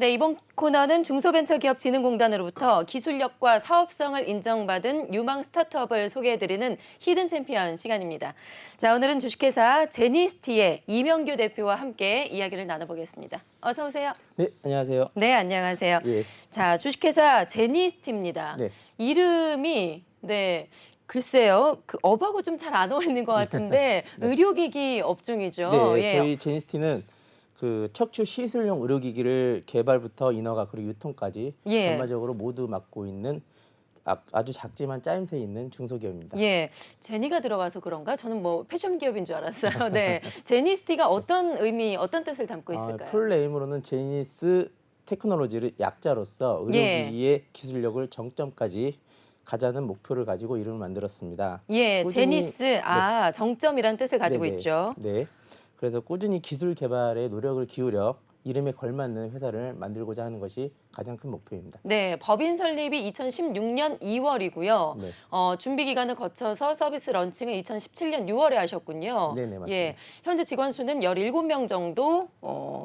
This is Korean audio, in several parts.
네, 이번 코너는 중소벤처기업진흥공단으로부터 기술력과 사업성을 인정받은 유망 스타트업을 소개해드리는 히든 챔피언 시간입니다. 자, 오늘은 주식회사 제니스티의 이명규 대표와 함께 이야기를 나눠보겠습니다. 어서 오세요. 네, 안녕하세요. 네, 안녕하세요. 예, 자, 주식회사 제니스티입니다. 네, 이름이 글쎄요. 그 업하고 좀 잘 안 어울리는 것 같은데 네, 의료기기 업종이죠. 네. 예. 저희 제니스티는 그 척추 시술용 의료기기를 개발부터 인허가 그리고 유통까지 예. 전반적으로 모두 맡고 있는 아주 작지만 짜임새 있는 중소기업입니다. 예, 제니가 들어가서 그런가? 저는 뭐 패션 기업인 줄 알았어요. 네, 제니스티가 어떤 의미, 어떤 뜻을 담고 있을까요? 풀네임으로는 제니스 테크놀로지를 약자로서 예, 의료기기의 기술력을 정점까지 가자는 목표를 가지고 이름을 만들었습니다. 예, 꾸준히 제니스, 네, 정점이란 뜻을 가지고 네네. 있죠. 네. 그래서 꾸준히 기술 개발에 노력을 기울여 이름에 걸맞는 회사를 만들고자 하는 것이 가장 큰 목표입니다. 네, 법인 설립이 2016년 2월이고요. 네. 준비 기간을 거쳐서 서비스 런칭을 2017년 6월에 하셨군요. 네네, 예, 맞습니다. 현재 직원 수는 17명 정도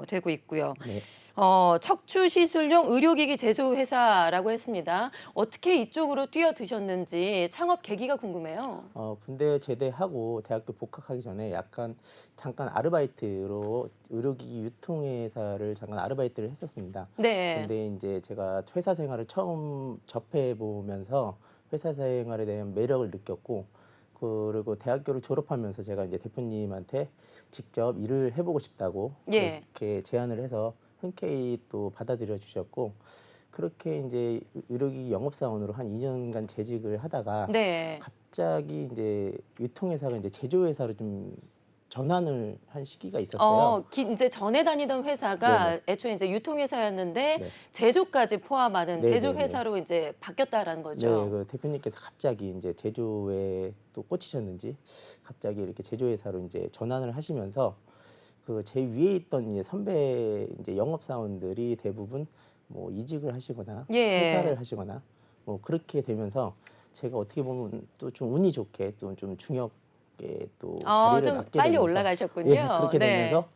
되고 있고요. 네. 척추 시술용 의료기기 제조 회사라고 했습니다. 어떻게 이쪽으로 뛰어드셨는지 창업 계기가 궁금해요. 군대 제대하고 대학교 복학하기 전에 잠깐 아르바이트로 의료기기 유통회사를 잠깐 아르바이트를 했었습니다. 네. 근데 이제 제가 회사 생활을 처음 접해 보면서 회사 생활에 대한 매력을 느꼈고, 그리고 대학교를 졸업하면서 제가 이제 대표님한테 직접 일을 해보고 싶다고 예. 그렇게 제안을 해서 흔쾌히 또 받아들여 주셨고, 그렇게 이제 의료기기 영업사원으로 한 2년간 재직을 하다가 네. 갑자기 이제 유통회사가 이제 제조회사로 좀 전환을 한 시기가 있었어요. 이제 전에 다니던 네네. 회사가 애초에 이제 유통회사였는데 네. 제조까지 포함하는 네네네. 제조회사로 이제 바뀌었다라는 네, 거죠. 그 대표님께서 갑자기 이제 제조에 또 꽂히셨는지 갑자기 이렇게 제조회사로 이제 전환을 하시면서 그 제 위에 있던 이제 선배 이제 영업사원들이 대부분 뭐 이직을 하시거나 예. 퇴사를 하시거나 뭐 그렇게 되면서 제가 어떻게 보면 또 좀 운이 좋게 또 좀 중역에 또 자리를 좀 맡게 빨리 되면서 예, 올라가셨군요. 그렇게 네. 되면서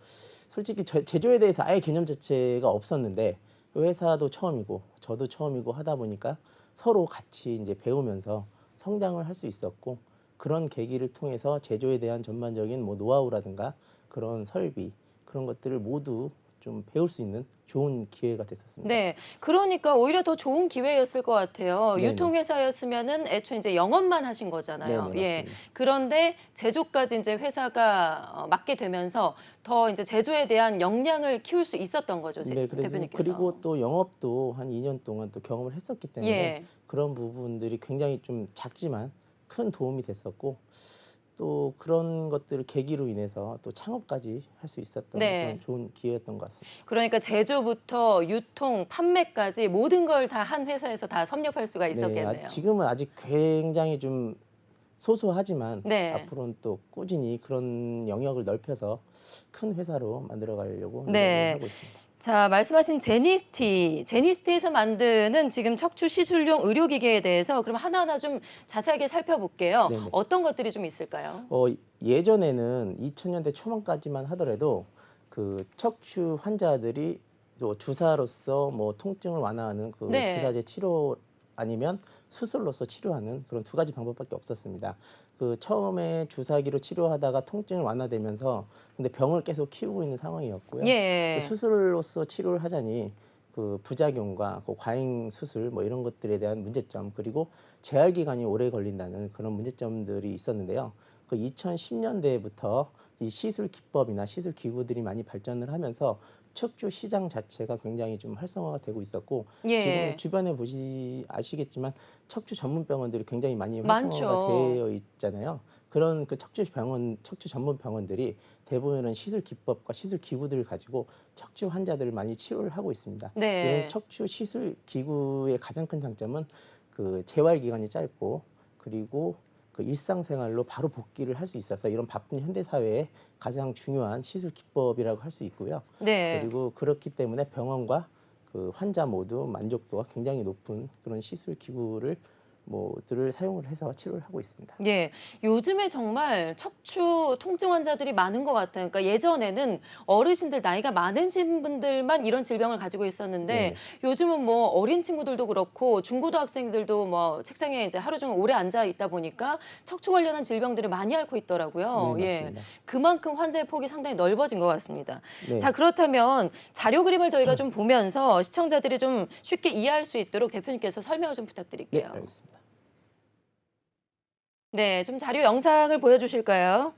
솔직히 제조에 대해서 아예 개념 자체가 없었는데 그 회사도 처음이고 저도 처음이고 하다 보니까 서로 같이 이제 배우면서 성장을 할 수 있었고, 그런 계기를 통해서 제조에 대한 전반적인 뭐 노하우라든가 그런 설비 그런 것들을 모두 좀 배울 수 있는 좋은 기회가 됐었습니다. 네. 그러니까 오히려 더 좋은 기회였을 것 같아요. 네네. 유통회사였으면은 애초에 이제 영업만 하신 거잖아요. 네네, 예. 맞습니다. 그런데 제조까지 이제 회사가 맡게 되면서 더 이제 제조에 대한 역량을 키울 수 있었던 거죠, 네, 그래서 대표님께서. 그리고 또 영업도 한 2년 동안 또 경험을 했었기 때문에 예. 그런 부분들이 굉장히 좀 작지만 큰 도움이 됐었고, 또 그런 것들을 계기로 인해서 또 창업까지 할 수 있었던 그런 네. 좋은 기회였던 것 같습니다. 그러니까 제조부터 유통, 판매까지 모든 걸 다 한 회사에서 다 섭렵할 수가 네, 있었겠네요. 지금은 아직 굉장히 좀 소소하지만 네. 앞으로는 또 꾸준히 그런 영역을 넓혀서 큰 회사로 만들어 가려고 노력을 네. 하고 있습니다. 자, 말씀하신 제니스티. 제니스티에서 만드는 지금 척추 시술용 의료기기에 대해서 그럼 하나하나 좀 자세하게 살펴볼게요. 네네. 어떤 것들이 좀 있을까요? 예전에는 2000년대 초반까지만 하더라도 그 척추 환자들이 또 주사로서 뭐 통증을 완화하는 그 네. 주사제 치료 아니면 수술로서 치료하는 그런 두 가지 방법밖에 없었습니다. 그 처음에 주사기로 치료하다가 통증을 완화되면서 근데 병을 계속 키우고 있는 상황이었고요. 그 예. 수술로서 치료를 하자니 그 부작용과 그 과잉 수술 뭐 이런 것들에 대한 문제점, 그리고 재활 기간이 오래 걸린다는 그런 문제점들이 있었는데요. 그 2010년대부터 이 시술 기법이나 시술 기구들이 많이 발전을 하면서 척추 시장 자체가 굉장히 좀 활성화가 되고 있었고, 지금 예. 주변에 아시겠지만 척추 전문 병원들이 굉장히 많이 활성화가 많죠. 되어 있잖아요. 그런 그 척추 전문 병원들이 대부분은 시술 기법과 시술 기구들을 가지고 척추 환자들을 많이 치료를 하고 있습니다. 이런 네. 척추 시술 기구의 가장 큰 장점은 그 재활 기간이 짧고, 그리고 그 일상생활로 바로 복귀를 할 수 있어서 이런 바쁜 현대 사회에 가장 중요한 시술 기법이라고 할 수 있고요. 네. 그리고 그렇기 때문에 병원과 그 환자 모두 만족도가 굉장히 높은 그런 시술 기구를 뭐들을 사용을 해서 치료를 하고 있습니다. 예. 요즘에 정말 척추 통증 환자들이 많은 것 같아요. 그러니까 예전에는 어르신들 나이가 많으신 분들만 이런 질병을 가지고 있었는데 네네. 요즘은 뭐 어린 친구들도 그렇고 중고등학생들도 뭐 책상에 이제 하루 종일 오래 앉아 있다 보니까 척추 관련한 질병들을 많이 앓고 네, 있더라고요. 예. 맞습니다. 그만큼 환자의 폭이 상당히 넓어진 것 같습니다. 자, 네. 그렇다면 자료 그림을 저희가 좀 보면서 시청자들이 좀 쉽게 이해할 수 있도록 대표님께서 설명을 좀 네, 부탁드릴게요. 알겠습니다. 네, 좀 자료 영상을 보여주실까요?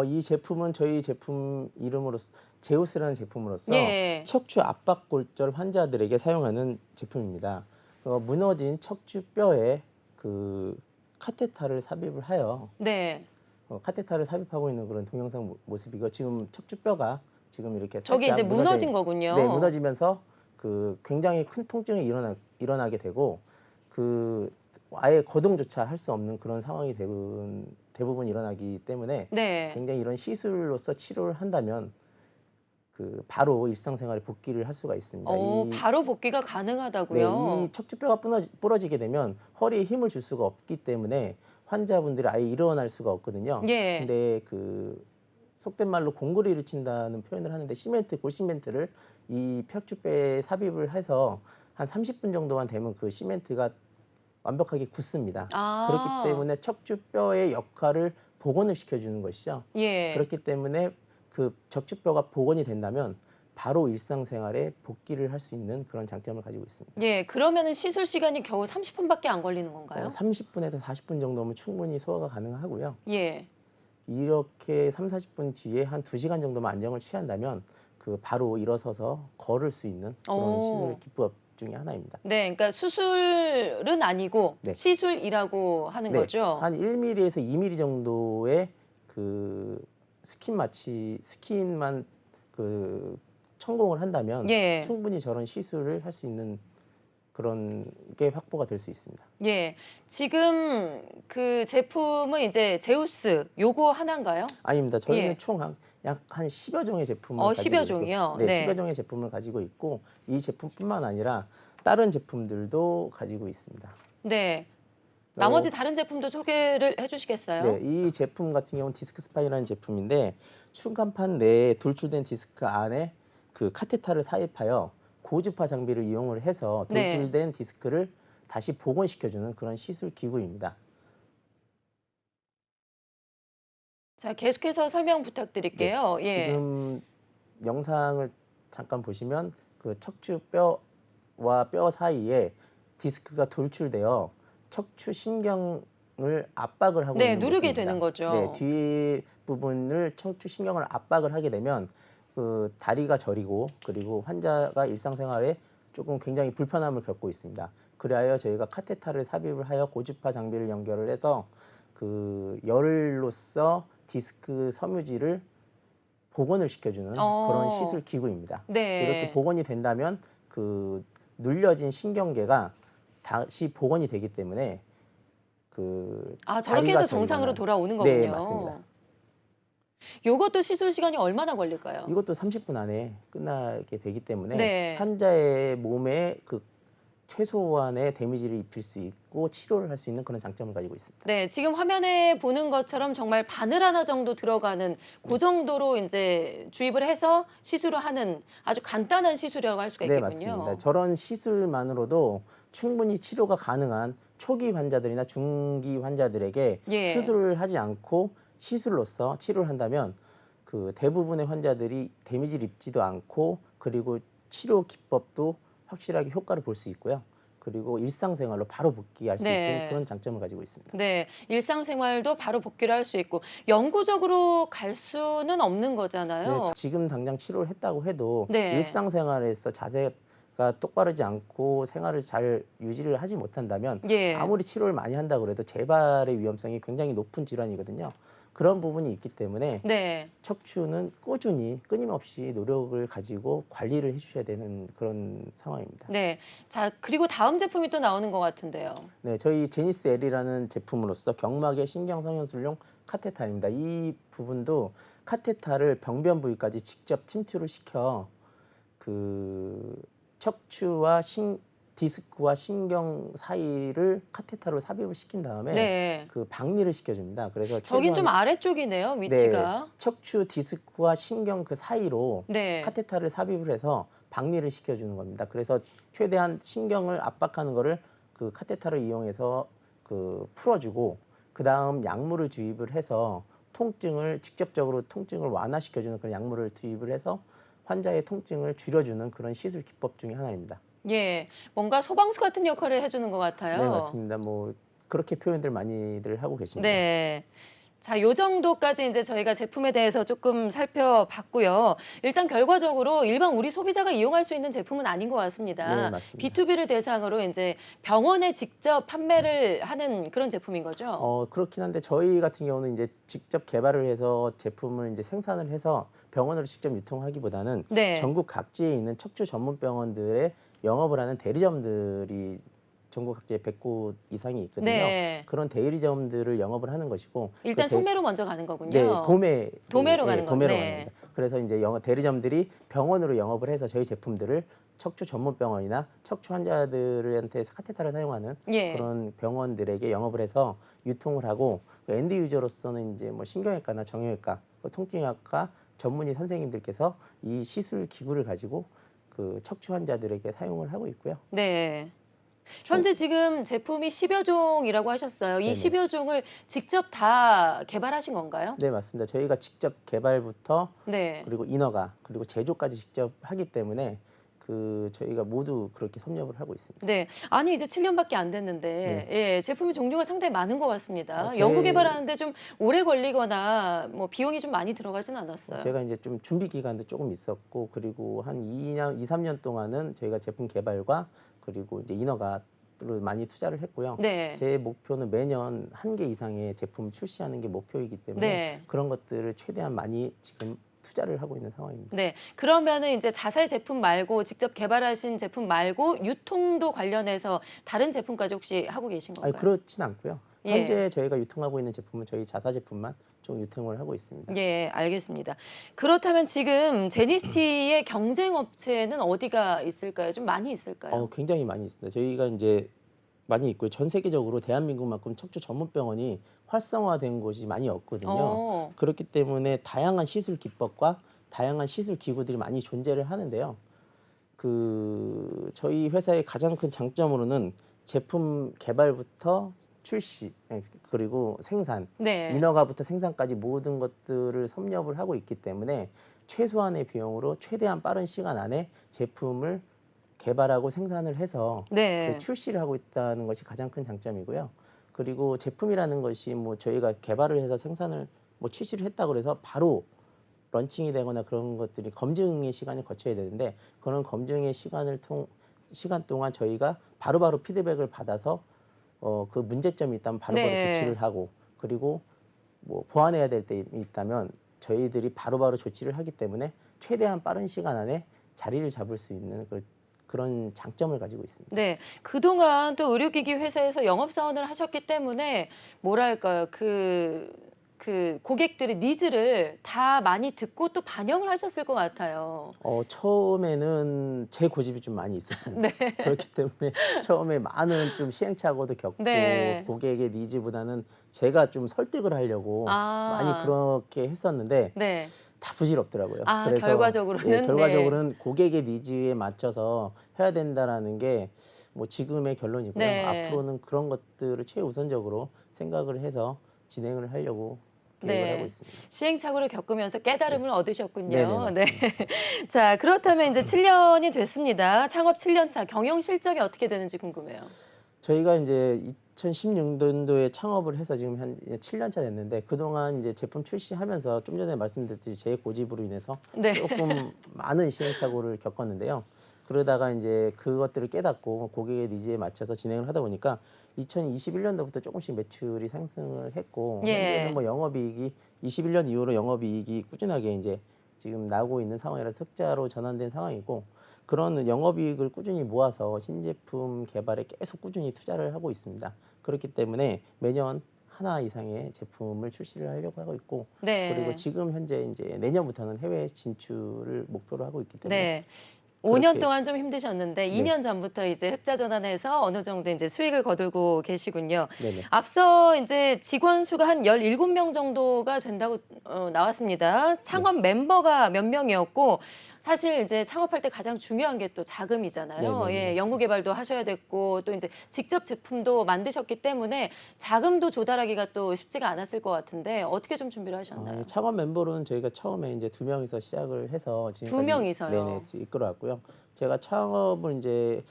이 제품은 저희 제품 이름으로서 제우스라는 제품으로서 예. 척추 압박 골절 환자들에게 사용하는 제품입니다. 무너진 척추뼈에 그 카테터를 삽입을 하여 네. 카테터를 삽입하고 있는 그런 동영상 모습이고 지금 척추뼈가 지금 이렇게 저게 이제 살짝 무너진 네, 거군요. 무너지면서 굉장히 큰 통증이 일어나게 되고 아예 거동조차 할 수 없는 그런 상황이 대부분 일어나기 때문에 네. 굉장히 이런 시술로서 치료를 한다면 바로 일상생활에 복귀를 할 수가 있습니다. 바로 복귀가 네, 가능하다고요? 이 척추뼈가 부러지게 되면 허리에 힘을 줄 수가 없기 때문에 환자분들이 아예 일어날 수가 없거든요. 예. 근데 속된 말로 공구리를 친다는 표현을 하는데 골시멘트를 이 척추뼈에 삽입을 해서 한 30분 정도만 되면 그 시멘트가 완벽하게 굳습니다. 그렇기 아. 때문에 척추뼈의 역할을 복원을 시켜주는 것이죠. 예. 그렇기 때문에 그 척추뼈가 복원이 된다면 바로 일상생활에 복귀를 할 수 있는 그런 장점을 가지고 있습니다. 예. 그러면은 시술 시간이 겨우 30분밖에 안 걸리는 건가요? 30분에서 40분 정도면 충분히 소화가 가능하고요. 예. 이렇게 3-40분 뒤에 한 2시간 정도만 안정을 취한다면 바로 일어서서 걸을 수 있는 그런 시술 어. 기법 중에 하나입니다. 네. 그러니까 수술은 아니고 네. 시술이라고 하는 네. 거죠? 한 1mm에서 2mm 정도의 그 스킨만 천공을 한다면 예. 충분히 저런 시술을 할 수 있는 그런 게 확보가 될 수 있습니다. 예. 지금 그 제품은 이제 제우스 요거 하나인가요? 아닙니다. 저희는 예. 총 약 한 10여 종의 제품을 10여 가지고 있고 종이요? 네, 10여 네. 종의 제품을 가지고 있고 이 제품뿐만 아니라 다른 제품들도 가지고 있습니다. 네. 어 나머지 다른 제품도 소개를 해 네. 주시겠어요? 이 제품 같은 경우는 디스크 스파이라는 제품인데 충간판 내에 돌출된 디스크 안에 카테터를 삽입하여 고주파 장비를 이용을 해서 네. 돌출된 디스크를 다시 복원시켜 주는 그런 시술 기구입니다. 자, 계속해서 설명 네. 부탁드릴게요. 예. 지금 영상을 잠깐 보시면 척추뼈와 뼈 사이에 디스크가 돌출되어 척추 신경을 압박을 하고 네, 있는 누르게 되는 모습입니다. 네, 거죠. 뒤 부분을 척추 신경을 압박을 하게 되면 다리가 저리고 그리고 환자가 일상생활에 조금 굉장히 불편함을 겪고 있습니다. 그리하여 저희가 카테터를 삽입을 하여 고주파 장비를 연결을 해서 열로서 디스크 섬유질을 복원을 시켜주는 그런 어. 시술 기구입니다. 이렇게 네. 복원이 된다면 눌려진 신경계가 다시 복원이 되기 때문에 아, 저렇게 다리가 해서 정상으로 저리거나 돌아오는 네, 맞습니다. 거군요. 요것도 시술 시간이 얼마나 걸릴까요? 이것도 30분 안에 끝나게 되기 때문에 네. 환자의 몸에 최소한의 데미지를 입힐 수 있고 치료를 할 수 있는 그런 장점을 가지고 있습니다. 네, 지금 화면에 보는 것처럼 정말 바늘 하나 정도 들어가는 그 네. 정도로 이제 주입을 해서 시술을 하는 아주 간단한 시술이라고 할 수가 네, 맞습니다. 있겠군요. 저런 시술만으로도 충분히 치료가 가능한 초기 환자들이나 중기 환자들에게 예. 수술을 하지 않고 시술로서 치료를 한다면 대부분의 환자들이 데미지를 입지도 않고 그리고 치료 기법도 확실하게 효과를 볼 수 있고요. 그리고 일상생활로 바로 복귀할 수 있는 네. 그런 장점을 가지고 있습니다. 네. 일상생활도 바로 복귀를 할 수 있고 영구적으로 갈 수는 없는 네, 거잖아요. 지금 당장 치료를 했다고 해도 네. 일상생활에서 자세가 똑바르지 않고 생활을 잘 유지를 하지 못한다면 예. 아무리 치료를 많이 한다고 해도 재발의 위험성이 굉장히 높은 질환이거든요. 그런 부분이 있기 때문에 네. 척추는 꾸준히 끊임없이 노력을 가지고 관리를 해주셔야 되는 그런 상황입니다. 네. 자, 그리고 다음 제품이 또 나오는 것 같은데요. 네, 저희 제니스 L이라는 제품으로서 경막의 신경성형술용 카테터입니다. 이 부분도 카테터를 병변 부위까지 직접 침투를 시켜 그 척추와 디스크와 신경 사이를 카테터로 삽입을 시킨 다음에 네. 그 박리를 시켜줍니다. 그래서 저긴 좀 최소한 아래쪽이네요, 네, 위치가. 척추 디스크와 신경 그 사이로 네. 카테터를 삽입을 해서 박리를 시켜주는 겁니다. 그래서 최대한 신경을 압박하는 거를 그 카테터를 이용해서 그 풀어주고 그 다음 약물을 주입을 해서 직접적으로 통증을 완화시켜주는 그런 약물을 주입을 해서 환자의 통증을 줄여주는 그런 시술 기법 중에 하나입니다. 예. 뭔가 소방수 같은 역할을 해주는 것 네, 같아요. 맞습니다. 뭐 그렇게 표현들 많이들 하고 계십니다. 네. 자, 요 정도까지 이제 저희가 제품에 대해서 조금 살펴봤고요. 일단 결과적으로 일반 우리 소비자가 이용할 수 있는 제품은 아닌 것 네, 같습니다. 맞습니다. B2B를 대상으로 이제 병원에 직접 판매를 하는 그런 제품인 거죠? 그렇긴 한데 저희 같은 경우는 이제 직접 개발을 해서 제품을 이제 생산을 해서 병원으로 직접 유통하기보다는 네. 전국 각지에 있는 척추 전문 병원들에 영업을 하는 대리점들이 전국 각지에 100곳 이상이 있거든요. 네. 그런 대리점들을 영업을 하는 것이고 일단 소매로 먼저 가는 네, 거군요. 도매로 가는 건, 도매로 가는 네. 겁니다. 그래서 이제 대리점들이 병원으로 영업을 해서 저희 제품들을 척추 전문 병원이나 척추 환자들한테 카테터를 사용하는 예. 그런 병원들에게 영업을 해서 유통을 하고 그 엔드 유저로서는 이제 뭐 신경외과나 정형외과, 통증의학과 전문의 선생님들께서 이 시술 기구를 가지고 그 척추 환자들에게 사용을 하고 있고요. 네. 총 현재 지금 제품이 10여 종이라고 하셨어요. 이 네네. 10여 종을 직접 다 개발하신 건가요? 네, 맞습니다. 저희가 직접 개발부터 네. 그리고 인허가 그리고 제조까지 직접 하기 때문에 그 저희가 모두 그렇게 섭렵을 하고 있습니다. 네. 아니 이제 7년밖에 안 됐는데 네. 예, 제품의 종류가 상당히 많은 것 같습니다. 제 연구 개발하는데 좀 오래 걸리거나 뭐 비용이 좀 많이 들어가진 않았어요. 제가 이제 좀 준비 기간도 조금 있었고 그리고 한 2, 3년 동안은 저희가 제품 개발과 그리고 이제 인허가로 많이 투자를 했고요. 네. 제 목표는 매년 한 개 이상의 제품 출시하는 게 목표이기 때문에 네. 그런 것들을 최대한 많이 지금 투자를 하고 있는 상황입니다. 네. 그러면은 이제 자살 제품 말고 직접 개발하신 제품 말고 유통도 관련해서 다른 제품까지 혹시 하고 계신 아니, 건가요? 그렇진 않고요. 예. 현재 저희가 유통하고 있는 제품은 저희 자사 제품만 좀 유통을 하고 있습니다. 예, 알겠습니다. 그렇다면 지금 제니스티의 경쟁 업체는 어디가 있을까요? 좀 많이 있을까요? 굉장히 많이 있습니다. 저희가 이제 많이 있고요. 전 세계적으로 대한민국만큼 척추 전문 병원이 활성화된 곳이 많이 없거든요. 어. 그렇기 때문에 다양한 시술 기법과 다양한 시술 기구들이 많이 존재를 하는데요. 그 저희 회사의 가장 큰 장점으로는 제품 개발부터 출시, 그리고 생산, 네. 인허가부터 생산까지 모든 것들을 섭렵을 하고 있기 때문에 최소한의 비용으로 최대한 빠른 시간 안에 제품을 개발하고 생산을 해서 네. 출시를 하고 있다는 것이 가장 큰 장점이고요. 그리고 제품이라는 것이 뭐 저희가 개발을 해서 생산을 뭐 출시를 했다고 해서 바로 런칭이 되거나 그런 것들이 검증의 시간을 거쳐야 되는데 그런 검증의 시간 동안 저희가 바로바로 피드백을 받아서 그 문제점이 있다면 바로바로 네. 조치를 하고 그리고 뭐 보완해야 될 때 있다면 저희들이 바로바로 조치를 하기 때문에 최대한 빠른 시간 안에 자리를 잡을 수 있는 그런 장점을 가지고 있습니다. 네. 그동안 또 의료기기 회사에서 영업사원을 하셨기 때문에 뭐랄까요. 그 고객들의 니즈를 다 많이 듣고 또 반영을 하셨을 것 같아요. 처음에는 제 고집이 좀 많이 있었습니다. 네. 그렇기 때문에 처음에 많은 좀 시행착오도 겪고 네. 고객의 니즈보다는 제가 좀 설득을 하려고 많이 아. 그렇게 했었는데 네. 다 부질없더라고요. 아, 그래서 결과적으로는 네. 결과적으로는 고객의 니즈에 맞춰서 해야 된다라는 게 뭐 지금의 결론이고요. 네. 앞으로는 그런 것들을 최우선적으로 생각을 해서 진행을 하려고 계획을 하고 네. 있습니다. 시행착오를 겪으면서 깨달음을 네네, 얻으셨군요. 네. 맞습니다. 자, 그렇다면 이제 7년이 됐습니다. 창업 7년 차 경영 실적이 어떻게 되는지 궁금해요. 저희가 이제 2016년도에 창업을 해서 지금 한 7년 차 됐는데 그동안 이제 제품 출시하면서 좀 전에 말씀드렸듯이 제 고집으로 인해서 네. 조금 많은 시행착오를 겪었는데요. 그러다가 이제 그것들을 깨닫고 고객의 니즈에 맞춰서 진행을 하다 보니까 2021년도부터 조금씩 매출이 상승을 했고 예. 현재는 뭐 영업이익이 21년 이후로 영업이익이 꾸준하게 이제 지금 나오고 있는 상황이라서 흑자로 전환된 상황이고 그런 영업이익을 꾸준히 모아서 신제품 개발에 계속 꾸준히 투자를 하고 있습니다. 그렇기 때문에 매년 하나 이상의 제품을 출시를 하려고 하고 있고 네. 그리고 지금 현재 이제 내년부터는 해외 진출을 목표로 하고 있기 때문에 네. 5년 그렇게 동안 좀 힘드셨는데 네. 2년 전부터 이제 흑자 전환해서 어느 정도 이제 수익을 거두고 계시군요. 네네. 앞서 이제 직원 수가 한 17명 정도가 된다고 나왔습니다. 네. 창업 멤버가 몇 명이었고 사실 이제 창업할 때 가장 중요한 게 또 자금이잖아요. 네네네. 예, 연구 맞습니다. 개발도 하셔야 됐고 또 이제 직접 제품도 만드셨기 때문에 자금도 조달하기가 또 쉽지가 않았을 것 같은데 어떻게 좀 준비를 하셨나요? 이 창업 멤버로는 저희가 처음에 이제 두 명이서 시작을 해서 두 지금까지 네네 명이서요. 이끌어 왔고요. 제가 창업을 이제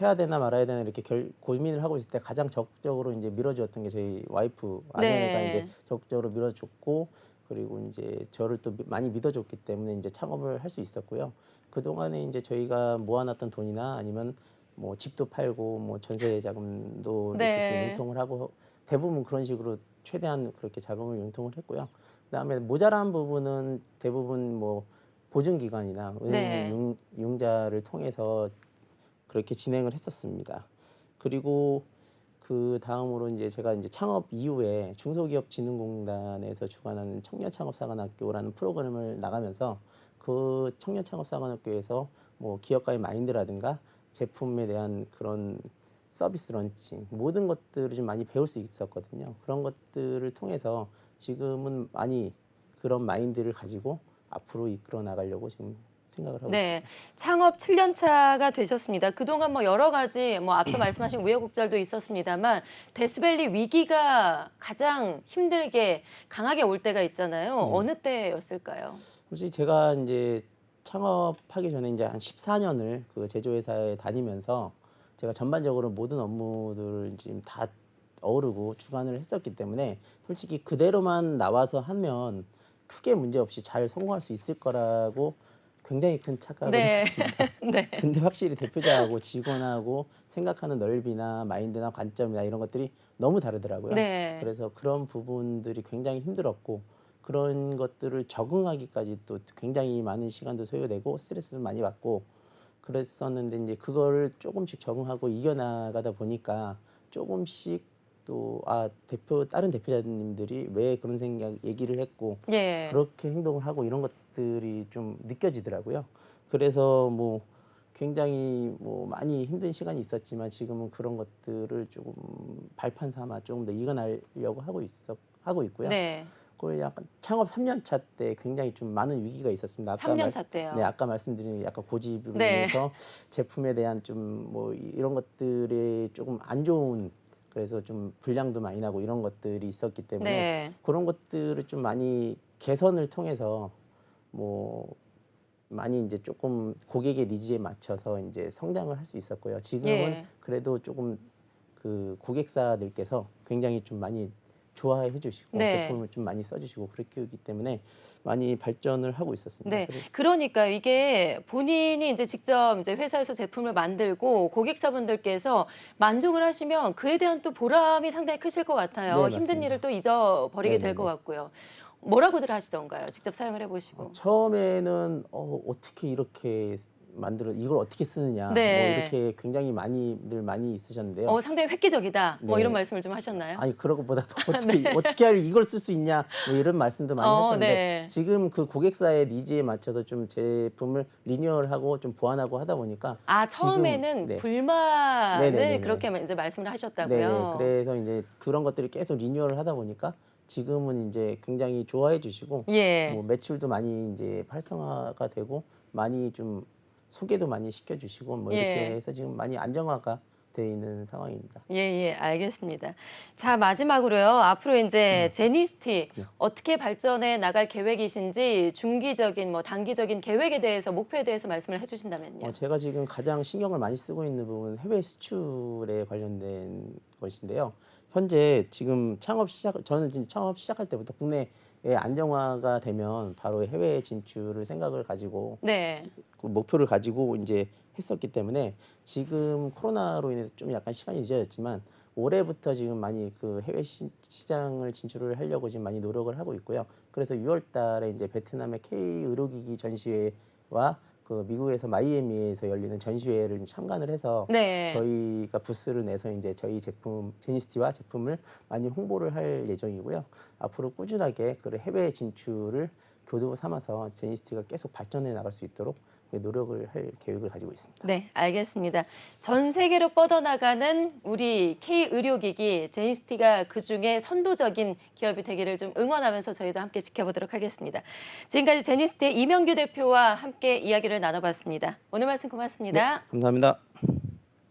해야 되나 말아야 되나 이렇게 고민을 하고 있을 때 가장 적극적으로 이제 밀어주었던 게 저희 와이프 아내가 이제 네. 적극적으로 밀어줬고, 그리고 이제 저를 또 많이 믿어줬기 때문에 이제 창업을 할 수 있었고요. 그동안에 이제 저희가 모아놨던 돈이나 아니면 뭐 집도 팔고 뭐 전세 자금도 이렇게 좀 네. 융통을 하고 대부분 그런 식으로 최대한 그렇게 자금을 융통을 했고요. 그다음에 모자란 부분은 대부분 뭐 보증기관이나 은행 네. 융자를 통해서 그렇게 진행을 했었습니다. 그리고 그 다음으로 이제 제가 이제 창업 이후에 중소기업진흥공단에서 주관하는 청년창업사관학교라는 프로그램을 나가면서 그 청년창업사관학교에서 뭐 기업가의 마인드라든가 제품에 대한 그런 서비스 런칭 모든 것들을 좀 많이 배울 수 있었거든요. 그런 것들을 통해서 지금은 많이 그런 마인드를 가지고 앞으로 이끌어 나가려고 지금 생각을 하고 네. 있습니다. 창업 7년 차가 되셨습니다. 그동안 뭐 여러 가지 뭐 앞서 말씀하신 우여곡절도 있었습니다만 데스밸리 위기가 가장 힘들게 강하게 올 때가 있잖아요. 네네. 어느 때였을까요? 솔직히 제가 이제 창업하기 전에 이제 한 14년을 그 제조회사에 다니면서 제가 전반적으로 모든 업무들을 지금 다 어우르고 주관을 했었기 때문에 솔직히 그대로만 나와서 하면 크게 문제없이 잘 성공할 수 있을 거라고 굉장히 큰 착각을 네. 했었습니다. 네. 근데 확실히 대표자하고 직원하고 생각하는 넓이나 마인드나 관점이나 이런 것들이 너무 다르더라고요. 네. 그래서 그런 부분들이 굉장히 힘들었고, 그런 것들을 적응하기까지 또 굉장히 많은 시간도 소요되고 스트레스를 많이 받고 그랬었는데, 이제 그거를 조금씩 적응하고 이겨나가다 보니까 조금씩 또 다른 대표자님들이 왜 그런 생각 얘기를 했고 예. 그렇게 행동을 하고 이런 것들이 좀 느껴지더라고요. 그래서 뭐 굉장히 뭐 많이 힘든 시간이 있었지만 지금은 그런 것들을 조금 발판 삼아 조금 더 이겨나려고 하고 있고요. 네. 그 약간 창업 3년 차 때 굉장히 좀 많은 위기가 있었습니다. 3년 차 때요. 아까 말씀드린 약간 고집으로 네. 인해서 제품에 대한 좀 뭐 이런 것들이 조금 안 좋은, 그래서 좀 불량도 많이 나고 이런 것들이 있었기 때문에 네. 그런 것들을 좀 많이 개선을 통해서 뭐 많이 이제 조금 고객의 니즈에 맞춰서 이제 성장을 할 수 있었고요. 지금은 예. 그래도 조금 그 고객사들께서 굉장히 좀 많이 좋아해 주시고 네. 제품을 좀 많이 써 주시고 그렇기 때문에 많이 발전을 하고 있었습니다. 네. 그러니까 이게 본인이 이제 직접 이제 회사에서 제품을 만들고 고객사분들께서 만족을 하시면 그에 대한 또 보람이 상당히 크실 것 같아요. 네, 힘든 일을 맞습니다. 또 잊어버리게 될 것 네네네. 같고요. 뭐라고들 하시던가요? 직접 사용을 해 보시고. 처음에는 어떻게 이렇게 만들어 이걸 어떻게 쓰느냐 뭐 네. 이렇게 굉장히 많이 있으셨는데요. 상당히 획기적이다. 뭐 이런 네. 말씀을 좀 하셨나요? 아니 그런 것보다도 네. 어떻게 하려 이걸 쓸 수 있냐 뭐 이런 말씀도 많이 하셨는데, 네. 지금 그 고객사의 니즈에 맞춰서 좀 제품을 리뉴얼하고 좀 보완하고 하다 보니까 지금 처음에는 네. 불만을 네네네네. 그렇게 이제 말씀을 네네. 하셨다고요? 그래서 인제 그런 것들을 계속 리뉴얼을 하다 보니까 지금은 인제 굉장히 좋아해 주시고 뭐 예. 매출도 많이 인제 활성화가 되고 많이 좀 소개도 많이 시켜 주시고 뭐 이렇게 예. 해서 지금 많이 안정화가 돼 있는 상황입니다. 예예. 알겠습니다. 자 마지막으로요. 앞으로 인제 제니스티 네. 어떻게 발전해 나갈 계획이신지 중기적인 뭐 단기적인 계획에 대해서 목표에 대해서 말씀을 해 주신다면요. 제가 지금 가장 신경을 많이 쓰고 있는 부분은 해외 수출에 관련된 것인데요. 현재 지금 저는 진짜 창업 시작할 때부터 국내에 안정화가 되면 바로 해외 진출을 생각을 가지고 네. 그 목표를 가지고 이제 했었기 때문에 지금 코로나로 인해서 좀 약간 시간이 늦어졌지만 올해부터 지금 많이 그 해외 시장을 진출을 하려고 지금 많이 노력을 하고 있고요. 그래서 6월 달에 이제 베트남의 K 의료기기 전시회와 그 미국에서 마이애미에서 열리는 전시회를 참관을 해서 네. 저희가 부스를 내서 이제 저희 제품 제니스티와 제품을 많이 홍보를 할 예정이고요. 앞으로 꾸준하게 그 해외 진출을 교도 삼아서 제니스티가 계속 발전해 나갈 수 있도록 노력을 할 계획을 가지고 있습니다. 네, 알겠습니다. 전 세계로 뻗어나가는 우리 K-의료기기 제니스티가 그중에 선도적인 기업이 되기를 좀 응원하면서 저희도 함께 지켜보도록 하겠습니다. 지금까지 제니스티의 이명규 대표와 함께 이야기를 나눠봤습니다. 오늘 말씀 고맙습니다. 감사합니다.